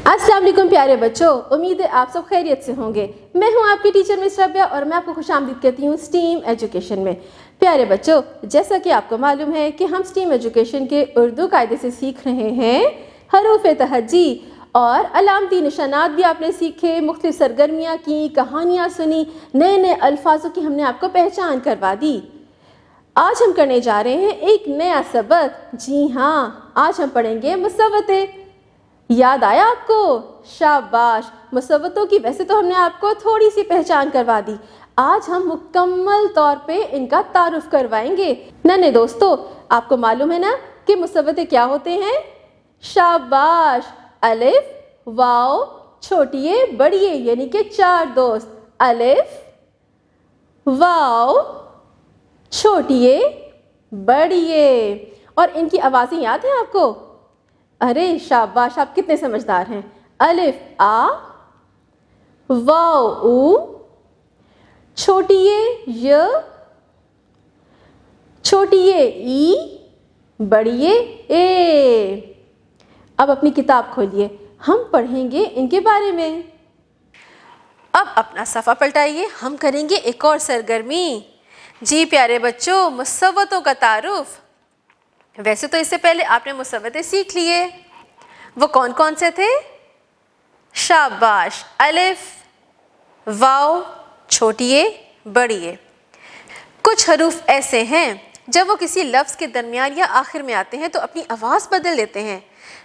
अस्सलाम वालेकुम प्यारे बच्चों, उम्मीद है आप सब खैरियत से होंगे। मैं हूं आपकी टीचर मिस रबिया और मैं आपको खुशामदीद कहती हूं स्टीम एजुकेशन में। प्यारे बच्चों, जैसा कि आपको मालूम है कि हम स्टीम एजुकेशन के उर्दू कायदे से सीख रहे हैं हरूफ तहज्जी और अलामती निशानात भी आपने सीखे, मुख्तलिफ सरगर्मियाँ की, कहानियाँ सुनी, नए नए अल्फाजों की हमने आपको पहचान करवा दी। आज हम करने जा रहे हैं एक नया सबक। जी हाँ, आज हम पढ़ेंगे मुसव्वतें। याद आया आपको? शाबाश। मुसव्वतों की वैसे तो हमने आपको थोड़ी सी पहचान करवा दी, आज हम मुकम्मल तौर पे इनका तारुफ करवाएंगे। नन्हे दोस्तों, आपको मालूम है ना कि मुसव्वतें क्या होते हैं? शाबाश। अलिफ, वाव, छोटिए बड़िए, यानी कि चार दोस्त। अलिफ, वाव, छोटिए बड़िए। और इनकी आवाज़ें याद हैं आपको? अरे शाबाश, आप कितने समझदार हैं। अलिफ आ, वाव ऊ, छोटिए य, छोटिए ई, बड़िए ए। अब अपनी किताब खोलिए, हम पढ़ेंगे इनके बारे में। अब अपना सफ़ा पलटाइए, हम करेंगे एक और सरगर्मी। जी प्यारे बच्चों, मुसव्वतों का तारुफ। वैसे तो इससे पहले आपने मुसव्वतें सीख लिए, वो कौन कौन से थे? शाबाश। अलिफ, वाव, छोटिए बड़िए। कुछ हरूफ ऐसे हैं जब वो किसी लफ्ज़ के दरमियान या आखिर में आते हैं तो अपनी आवाज़ बदल लेते हैं।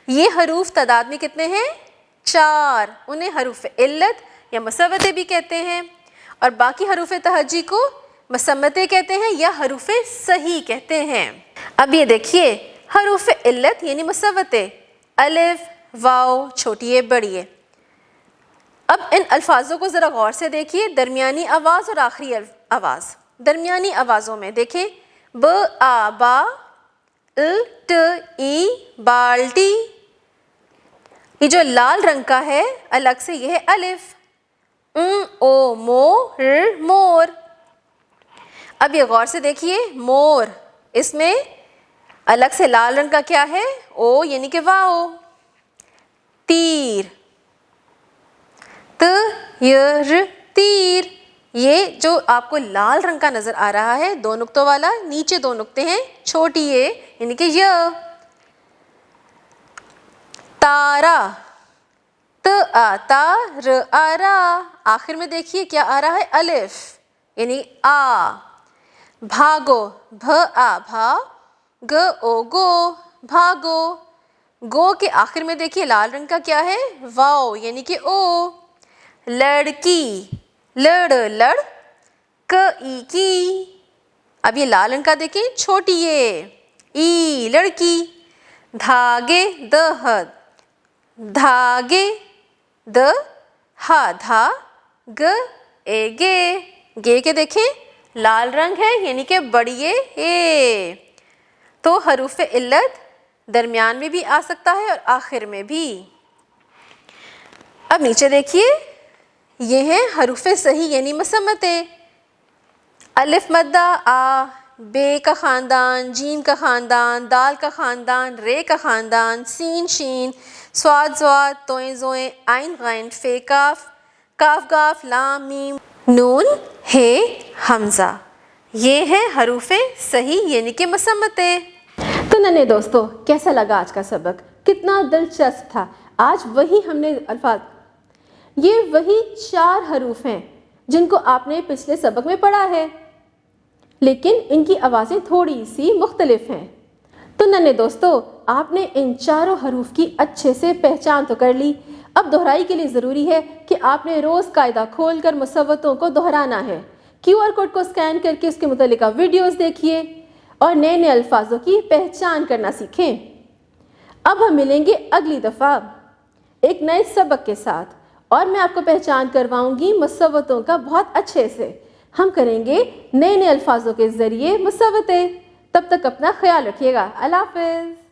ये हरूफ तादाद में कितने हैं? 4। उन्हें हरूफ इल्लत या मुसव्वतें भी कहते हैं, और बाकी हरूफ तहज्जी को मुसम्मतें कहते हैं या हरूफ सही कहते हैं। अब ये देखिए, हरूफ इल्लत यानी मुसव्वतें, अलिफ, वाव, छोटिए बड़िए। अब इन अल्फाजों को ज़रा गौर से देखिए, दरमियानी आवाज़ और आखिरी आवाज़। दरमियानी आवाज़ों में देखें, ब आ बा, ल ट ई बाल्टी। ये जो लाल रंग का है अलग से, यह है अलिफ। ओ मो र मोर। अब ये गौर से देखिए, मोर, इसमें अलग से लाल रंग का क्या है? ओ यानी कि वाओ। तीर, त य र तीर। ये जो आपको लाल रंग का नजर आ रहा है, 2 नुक्तों वाला, नीचे 2 नुक्ते हैं, छोटी ये यानी कि य। तारा, त आ ता र आ रा। आखिर में देखिए क्या आ रहा है? अलिफ यानी आ। भागो, भ आ भा, ग ओ गो, भागो। गो के आखिर में देखिए लाल रंग का क्या है? वाओ यानी कि ओ। लड़की, लड़ लड़, क ई की। अब ये लाल रंग का देखें, छोटी ये, ई लड़की। धागे, द ह, धागे, द हा धा, ग ए गे। गे के देखें लाल रंग है यानी कि बड़िए ए। तो हरूफ इल्लत दरमियान में भी आ सकता है और आखिर में भी। अब नीचे देखिए, ये हैं हरूफ सही यानी मुसम्मतें। अलिफ मद्दा आ, बे का ख़ानदान, जीम का ख़ानदान, दाल का ख़ानदान, रे का ख़ानदान, सीन शीन, स्वाद ज़्वाद, तोएं ज़ोएं, आइन गैन, फे काफ, काफ गाफ, लाम मीम, नून हे हमज़ा। ये है हरूफ सही यानी कि मुसम्मतें। तो नन्हे दोस्तों, कैसा लगा आज का सबक? कितना दिलचस्प था। आज वही हमने अल्फाज, ये वही 4 हरूफ हैं जिनको आपने पिछले सबक में पढ़ा है, लेकिन इनकी आवाज़ें थोड़ी सी मुख्तलिफ हैं। तो नन्हे दोस्तों, आपने इन चारों हरूफ की अच्छे से पहचान तो कर ली। अब दोहराई के लिए ज़रूरी है कि आपने रोज़ कायदा खोल कर मुसव्वतों को दोहराना है। QR कोड को स्कैन करके उसके मुतालिका वीडियोस देखिए और नए नए अल्फाजों की पहचान करना सीखें। अब हम मिलेंगे अगली दफ़ा एक नए सबक के साथ, और मैं आपको पहचान करवाऊंगी मुसव्वतों का बहुत अच्छे से। हम करेंगे नए नए अल्फाजों के ज़रिए मुसव्वतें। तब तक अपना ख्याल रखिएगा। अल्लाह हाफ़िज़।